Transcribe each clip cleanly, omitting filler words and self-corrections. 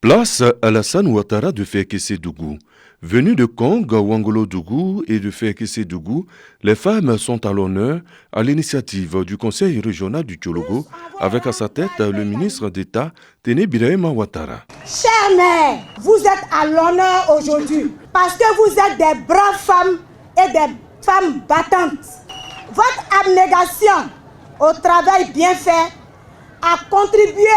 Place Alassane Ouattara de Fekese-Dougou. Venus de Kong, Wangolo-Dougou et de Fekese-Dougou, les femmes sont à l'honneur à l'initiative du Conseil régional du Tchologo, avec à sa tête le ministre d'État Téné Birahima Ouattara. Chères mères, vous êtes à l'honneur aujourd'hui parce que vous êtes des braves femmes et des femmes battantes. Votre abnégation au travail bien fait a contribué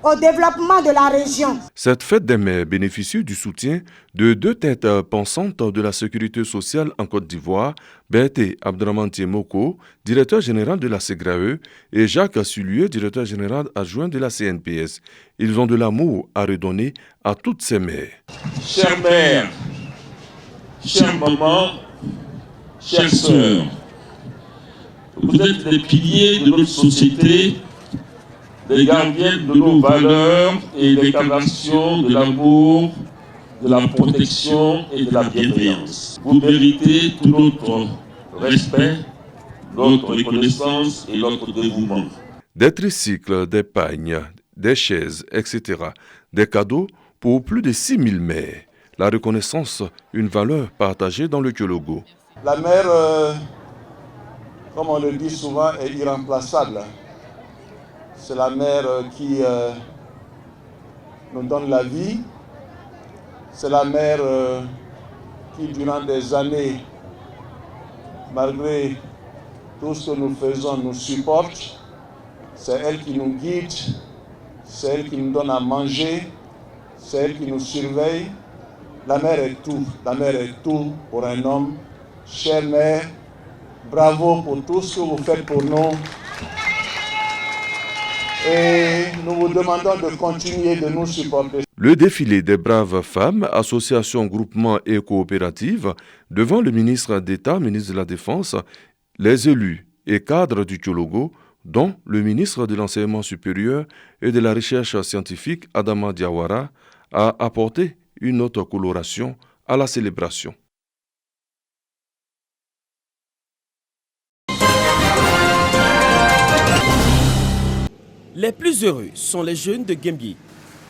au développement de la région. Cette fête des mères bénéficie du soutien de deux têtes pensantes de la sécurité sociale en Côte d'Ivoire, Berté Abdraman Tiemoko, directeur général de la SEGRAE, et Jacques Assulieu, directeur général adjoint de la CNPS. Ils ont de l'amour à redonner à toutes ces mères. Chères mères, chères mamans, chères sœurs, vous êtes les piliers de notre société, des gardiennes de nos valeurs et des incarnations de l'amour, de la protection et de la bienveillance. Vous méritez tout notre respect, notre reconnaissance et notre dévouement. Des tricycles, des pagnes, des chaises, etc. Des cadeaux pour plus de 6000 mères. La reconnaissance, une valeur partagée dans le Tchologo. La mère, comme on le dit souvent, est irremplaçable. C'est la mère qui nous donne la vie. C'est la mère qui, durant des années, malgré tout ce que nous faisons, nous supporte. C'est elle qui nous guide. C'est elle qui nous donne à manger. C'est elle qui nous surveille. La mère est tout. La mère est tout pour un homme. Chère mère, bravo pour tout ce que vous faites pour nous. Et nous vous demandons de continuer de nous supporter. Le défilé des braves femmes, associations, groupements et coopératives, devant le ministre d'État, ministre de la Défense, les élus et cadres du Tchologo, dont le ministre de l'Enseignement supérieur et de la Recherche scientifique, Adama Diawara, a apporté une autre coloration à la célébration. Les plus heureux sont les jeunes de Guembié.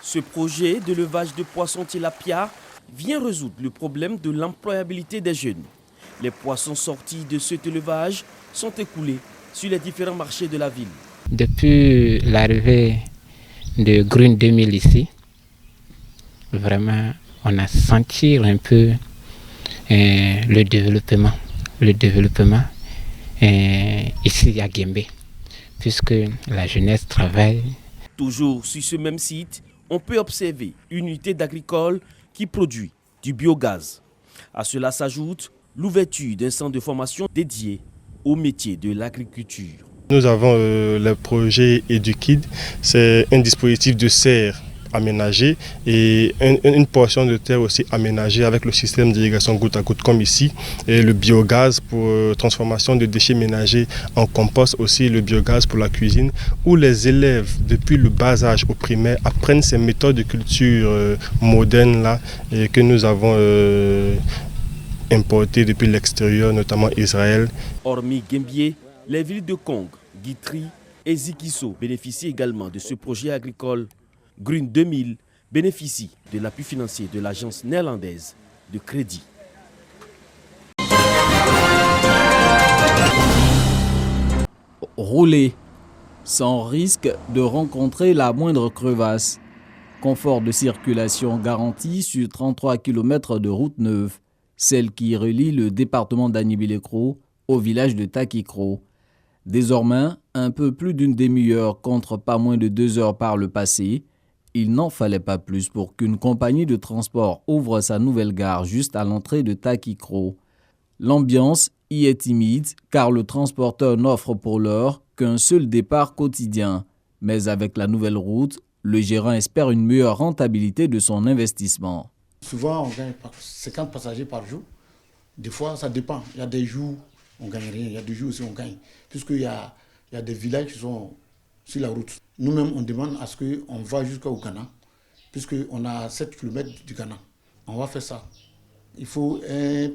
Ce projet de levage de poissons tilapia vient résoudre le problème de l'employabilité des jeunes. Les poissons sortis de cet élevage sont écoulés sur les différents marchés de la ville. Depuis l'arrivée de Green 2000 ici, vraiment, on a senti un peu le développement ici à Guembié, puisque la jeunesse travaille. Toujours sur ce même site, on peut observer une unité d'agricole qui produit du biogaz. À cela s'ajoute l'ouverture d'un centre de formation dédié au métier de l'agriculture. Nous avons le projet EduKid, c'est un dispositif de serre aménagé et une portion de terre aussi aménagée avec le système d'irrigation goutte à goutte comme ici, et le biogaz pour transformation de déchets ménagers en compost, aussi le biogaz pour la cuisine, où les élèves depuis le bas âge au primaire apprennent ces méthodes de culture modernes là et que nous avons importées depuis l'extérieur, notamment Israël. Hormis Guembié, les villes de Kong, Guitry et Zikiso bénéficient également de ce projet agricole. Green 2000 bénéficie de l'appui financier de l'agence néerlandaise de crédit. Rouler sans risque de rencontrer la moindre crevasse. Confort de circulation garanti sur 33 km de route neuve, celle qui relie le département d'Anibilekro au village de Takikro. Désormais, un peu plus d'une demi-heure contre pas moins de 2 heures par le passé. Il n'en fallait pas plus pour qu'une compagnie de transport ouvre sa nouvelle gare juste à l'entrée de Takikro. L'ambiance y est timide car le transporteur n'offre pour l'heure qu'un seul départ quotidien. Mais avec la nouvelle route, le gérant espère une meilleure rentabilité de son investissement. Souvent, on gagne 50 passagers par jour. Des fois, ça dépend. Il y a des jours où on ne gagne rien, il y a des jours aussi où on gagne. Puisqu'il y a des villages qui sont sur la route. Nous-mêmes, on demande à ce qu'on va jusqu'au Ghana, puisqu'on a 7 km du Ghana. On va faire ça. Il faut un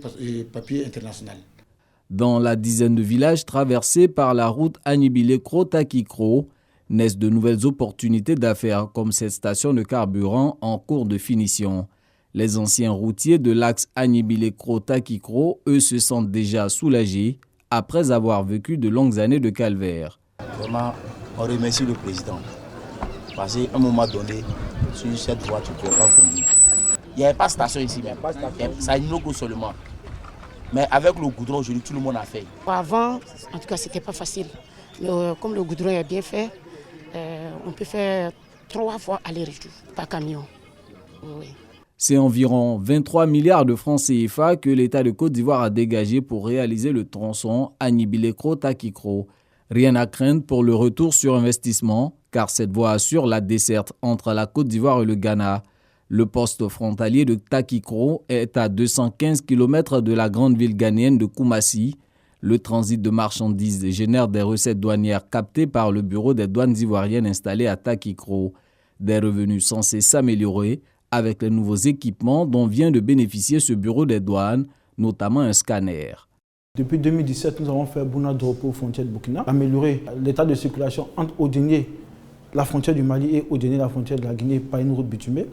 papier international. Dans la dizaine de villages traversés par la route Anibilekro-Takikro, Naissent de nouvelles opportunités d'affaires comme cette station de carburant en cours de finition. Les anciens routiers de l'axe Agnibilekro-Takikro, eux, se sentent déjà soulagés après avoir vécu de longues années de calvaire. Vraiment, on remercie le président. Parce qu'à un moment donné, sur cette voie, tu ne pouvais pas conduire. Il n'y avait pas de station ici, même. Ça a une logo seulement. Mais avec le goudron, aujourd'hui, tout le monde a fait. Avant, en tout cas, ce n'était pas facile. Mais comme le goudron est bien fait, on peut faire 3 fois aller-retour par camion. Oui. C'est environ 23 milliards de francs CFA que l'État de Côte d'Ivoire a dégagé pour réaliser le tronçon Agnibilekro-Takikro. Rien à craindre pour le retour sur investissement, car cette voie assure la desserte entre la Côte d'Ivoire et le Ghana. Le poste frontalier de Takikro est à 215 km de la grande ville ghanéenne de Koumassi. Le transit de marchandises génère des recettes douanières captées par le bureau des douanes ivoiriennes installé à Takikro. Des revenus censés s'améliorer avec les nouveaux équipements dont vient de bénéficier ce bureau des douanes, notamment un scanner. Depuis 2017, nous avons fait Bouna Dropo aux frontières de Burkina, améliorer l'état de circulation entre Odénié, la frontière du Mali, et Odénié, la frontière de la Guinée, par une route bitumée.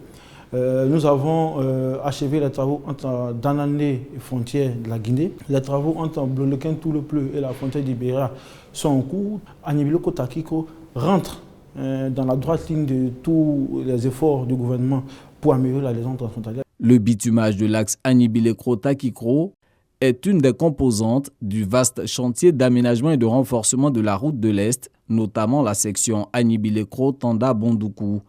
Nous avons achevé les travaux entre Danané et frontière de la Guinée. Les travaux entre Blolequin-Toulepleu et la frontière d'Ibéria sont en cours. Agnibilekro-Takikro rentre dans la droite ligne de tous les efforts du gouvernement pour améliorer la liaison transfrontalière. Le bitumage de l'axe Agnibilekro-Takikro est une des composantes du vaste chantier d'aménagement et de renforcement de la route de l'Est, notamment la section Agnibilekro-Tanda-Bondoukou.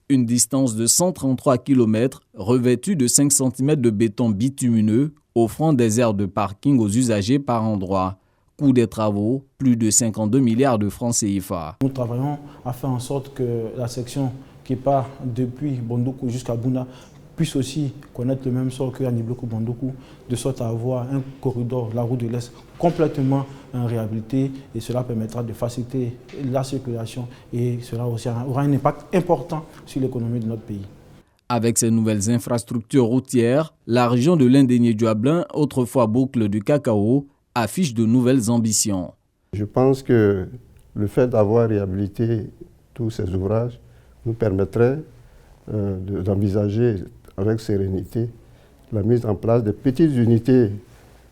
Une distance de 133 km revêtue de 5 cm de béton bitumineux, offrant des aires de parking aux usagers par endroits. Coût des travaux, plus de 52 milliards de francs CFA. Nous travaillons à faire en sorte que la section qui part depuis Bondoukou jusqu'à Bouna puisse aussi connaître le même sort que Agnibilekro-Bondoukou, de sorte à avoir un corridor, la route de l'Est, complètement réhabilité, et cela permettra de faciliter la circulation et cela aussi aura un impact important sur l'économie de notre pays. Avec ces nouvelles infrastructures routières, la région de l'Indénié-Duablin, autrefois boucle du cacao, affiche de nouvelles ambitions. Je pense que le fait d'avoir réhabilité tous ces ouvrages nous permettrait d'envisager avec sérénité la mise en place de petites unités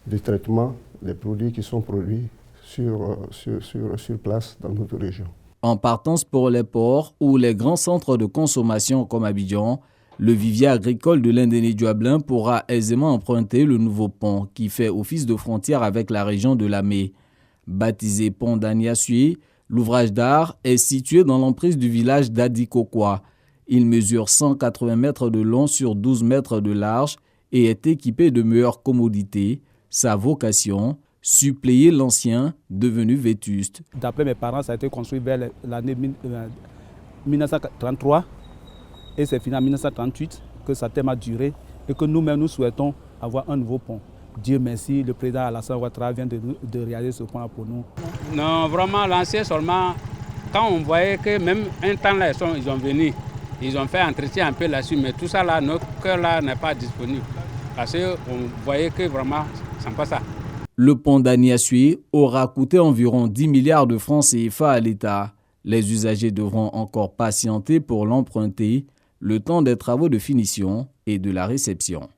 de traitement des produits qui sont produits sur place dans notre région. En partance pour les ports ou les grands centres de consommation comme Abidjan, le vivier agricole de l'Indénié-Duablin pourra aisément emprunter le nouveau pont qui fait office de frontière avec la région de Lamé. Baptisé pont d'Aniassué, l'ouvrage d'art est situé dans l'emprise du village d'Adikokwa. Il mesure 180 mètres de long sur 12 mètres de large et est équipé de meilleures commodités. Sa vocation, suppléer l'ancien devenu vétuste. D'après mes parents, ça a été construit vers l'année 1933 et c'est fini en 1938 que ça a duré et que nous-mêmes nous souhaitons avoir un nouveau pont. Dieu merci, le président Alassane Ouattara vient de réaliser ce pont pour nous. Non, vraiment l'ancien seulement, quand on voyait que même un temps là, ils ont venu. Ils ont fait entretien un peu là-dessus, mais tout ça là, notre cœur là n'est pas disponible. Parce qu'on voyait que vraiment, ça n'est pas ça. Le pont d'Aniassué aura coûté environ 10 milliards de francs CFA à l'État. Les usagers devront encore patienter pour l'emprunter, le temps des travaux de finition et de la réception.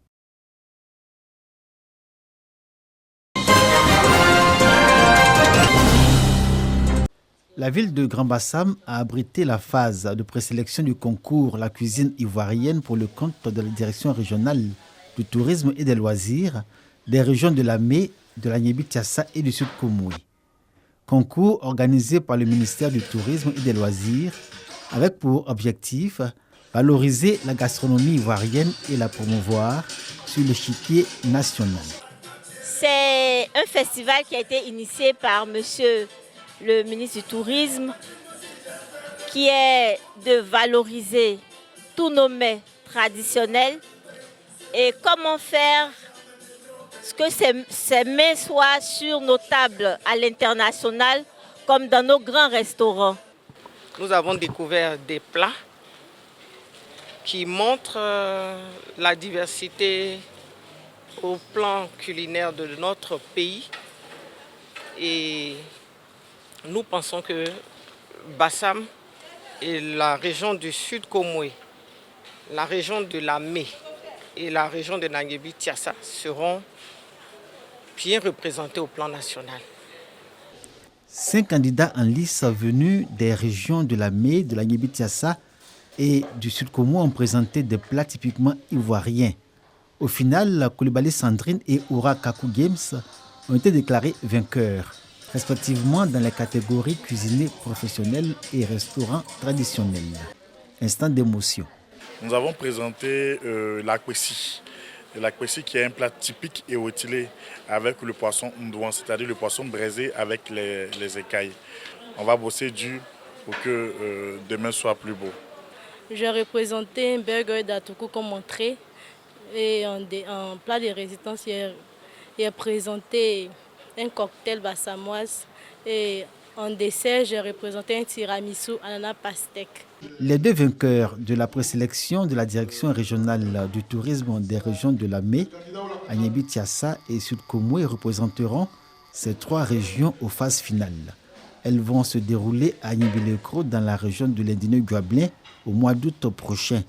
La ville de Grand-Bassam a abrité la phase de présélection du concours La cuisine ivoirienne pour le compte de la direction régionale du tourisme et des loisirs des régions de Lamé, de la Niébi-Tiassa et du Sud Koumoué. Concours organisé par le ministère du Tourisme et des Loisirs avec pour objectif valoriser la gastronomie ivoirienne et la promouvoir sur l'échiquier national. C'est un festival qui a été initié par monsieur le ministre du Tourisme, qui est de valoriser tous nos mets traditionnels et comment faire que ces mets soient sur nos tables à l'international comme dans nos grands restaurants. Nous avons découvert des plats qui montrent la diversité au plan culinaire de notre pays et nous pensons que Bassam et la région du Sud Komoué, la région de la Mé et la région de Nanguébi-Tiassa seront bien représentés au plan national. 5 candidats en lice venus des régions de la Mé, de la Nanguébi-Tiassa et du Sud Komoué ont présenté des plats typiquement ivoiriens. Au final, Coulibaly Sandrine et Oura Kakou Games ont été déclarés vainqueurs, respectivement dans les catégories cuisinier professionnel et restaurant traditionnel. Instant d'émotion. Nous avons présenté la kwesi. La kwesi qui est un plat typique et rôtilé avec le poisson ndouan, c'est-à-dire le poisson braisé avec les écailles. On va bosser dur pour que demain soit plus beau. J'ai représenté un burger d'Atoukou comme entrée et en plat de résistance, j'ai présenté un cocktail bassamoise et en dessert, j'ai représenté un tiramisu ananas pastèque. Les 2 vainqueurs de la présélection de la direction régionale du tourisme des régions de la Mé, Nanguébi-Tiassa et Sud Komoué représenteront ces 3 régions aux phases finales. Elles vont se dérouler à Nibilekro dans la région de l'Indino-Guablin au mois d'août prochain.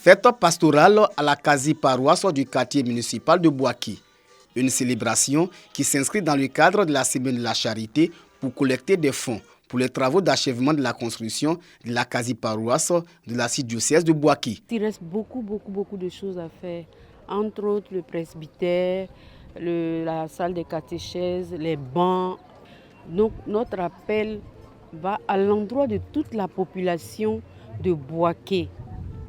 Fête pastorale à la quasi-paroisse du quartier municipal de Bouaki. Une célébration qui s'inscrit dans le cadre de la Semaine de la Charité pour collecter des fonds pour les travaux d'achèvement de la construction de la quasi-paroisse de l'archidiocèse de Bouaki. Il reste beaucoup de choses à faire. Entre autres, le presbytère, la salle de catéchèse, les bancs. Donc, notre appel va à l'endroit de toute la population de Bouaké.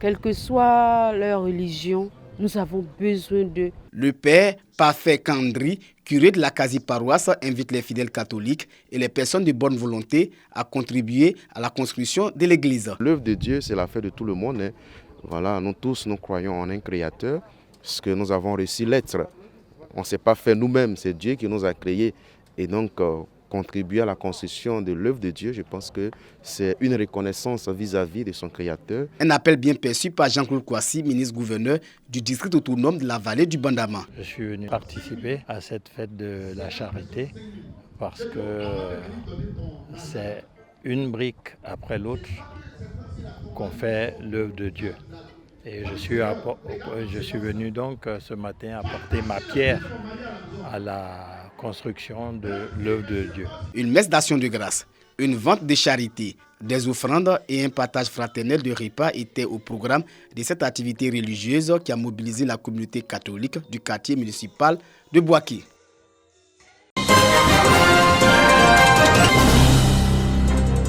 Quelle que soit leur religion, nous avons besoin d'eux. Le père Parfait Kandri, curé de la quasi-paroisse, invite les fidèles catholiques et les personnes de bonne volonté à contribuer à la construction de l'église. L'œuvre de Dieu, c'est l'affaire de tout le monde. Hein. Voilà, nous tous, nous croyons en un créateur, parce que nous avons reçu l'être. On ne s'est pas fait nous-mêmes, c'est Dieu qui nous a créés. Et donc, contribuer à la construction de l'œuvre de Dieu, je pense que c'est une reconnaissance vis-à-vis de son créateur. Un appel bien perçu par Jean-Claude Kouassi, ministre-gouverneur du district autonome de la vallée du Bandama. Je suis venu participer à cette fête de la charité parce que c'est une brique après l'autre qu'on fait l'œuvre de Dieu. Et je suis venu donc ce matin apporter ma pierre à la construction de l'œuvre de Dieu. Une messe d'action de grâce, une vente de charité, des offrandes et un partage fraternel de repas étaient au programme de cette activité religieuse qui a mobilisé la communauté catholique du quartier municipal de Bouaki.